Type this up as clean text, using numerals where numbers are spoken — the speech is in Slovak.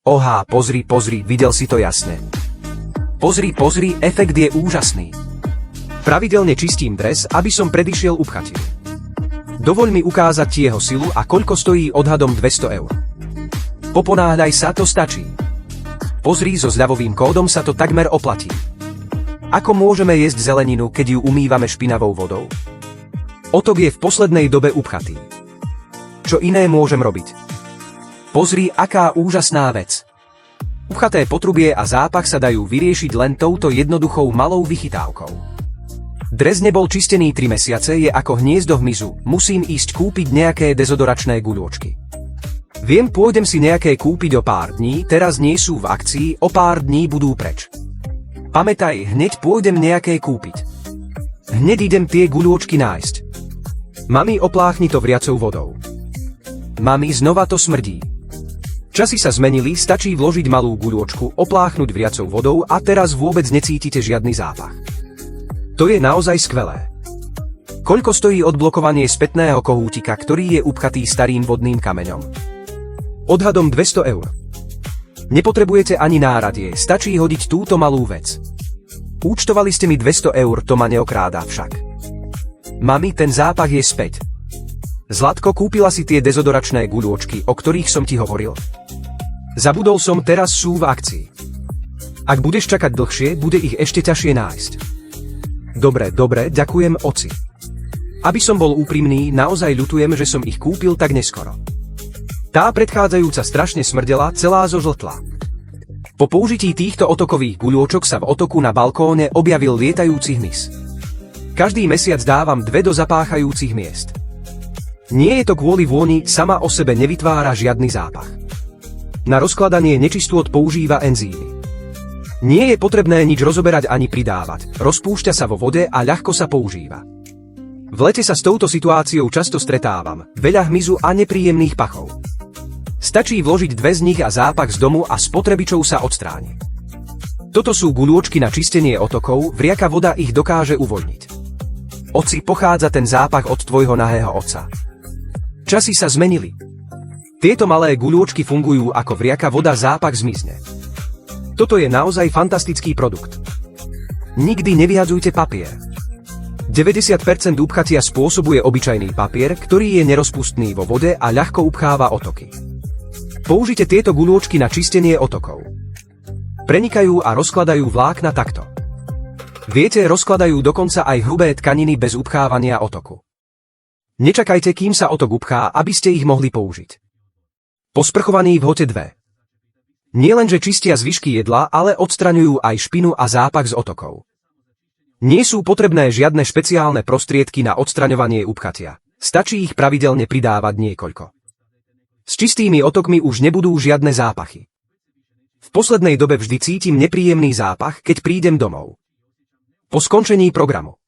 Ohá, pozri, videl si to jasne. Pozri, efekt je úžasný. Pravidelne čistím dres, aby som predišiel upchatiu. Dovoľ mi ukázať ti jeho silu a koľko stojí odhadom 200 eur. Poponáhľaj sa, to stačí. Pozri, so zľavovým kódom sa to takmer oplatí. Ako môžeme jesť zeleninu, keď ju umývame špinavou vodou? Otok je v poslednej dobe upchatý. Čo iné môžem robiť? Pozri, aká úžasná vec. Upchaté potrubie a zápach sa dajú vyriešiť len touto jednoduchou malou vychytávkou. Dres nebol čistený 3 mesiace, je ako hniezdo hmyzu, musím ísť kúpiť nejaké dezodoračné guľôčky. Viem, pôjdem si nejaké kúpiť o pár dní, teraz nie sú v akcii, o pár dní budú preč. Pamätaj, hneď pôjdem nejaké kúpiť. Hneď idem tie guľôčky nájsť. Mami, opláchni to vriacou vodou. Mami, znova to smrdí. Časy sa zmenili, stačí vložiť malú guľôčku, opláchnuť vriacou vodou a teraz vôbec necítite žiadny zápach. To je naozaj skvelé. Koľko stojí odblokovanie spätného kohútika, ktorý je upchatý starým vodným kameňom? Odhadom 200 eur. Nepotrebujete ani náradie, stačí hodiť túto malú vec. Účtovali ste mi 200 eur, to ma neokráda však. Mami, ten zápach je späť. Zlatko, kúpila si tie dezodoračné guľôčky, o ktorých som ti hovoril? Zabudol som, teraz sú v akcii. Ak budeš čakať dlhšie, bude ich ešte ťažšie nájsť. Dobre, ďakujem, oci. Aby som bol úprimný, naozaj ľutujem, že som ich kúpil tak neskoro. Tá predchádzajúca strašne smrdela, celá zožltla. Po použití týchto otokových guľôčok sa v otoku na balkóne objavil lietajúci hmyz. Každý mesiac dávam 2 do zapáchajúcich miest. Nie je to kvôli vôni, sama o sebe nevytvára žiadny zápach. Na rozkladanie nečistôt používa enzymy. Nie je potrebné nič rozoberať ani pridávať, rozpúšťa sa vo vode a ľahko sa používa. V lete sa s touto situáciou často stretávam, veľa hmyzu a nepríjemných pachov. Stačí vložiť 2 z nich a zápach z domu a spotrebičov sa odstráni. Toto sú guľôčky na čistenie otokov, vriaka voda ich dokáže uvoľniť. Oci, pochádza ten zápach od tvojho nahého otca. Časy sa zmenili. Tieto malé guľôčky fungujú ako vriaka voda, zápach zmizne. Toto je naozaj fantastický produkt. Nikdy nevyhadzujte papier. 90% upchatia spôsobuje obyčajný papier, ktorý je nerozpustný vo vode a ľahko upcháva otoky. Použite tieto guľôčky na čistenie otokov. Prenikajú a rozkladajú vlákna takto. Viete, rozkladajú dokonca aj hrubé tkaniny bez upchávania otoku. Nečakajte, kým sa otok upchá, aby ste ich mohli použiť. Posprchovaný v hote 2. Nielenže čistia zvyšky jedla, ale odstraňujú aj špinu a zápach z otokov. Nie sú potrebné žiadne špeciálne prostriedky na odstraňovanie upchatia. Stačí ich pravidelne pridávať niekoľko. S čistými otokmi už nebudú žiadne zápachy. V poslednej dobe vždy cítim nepríjemný zápach, keď prídem domov. Po skončení programu.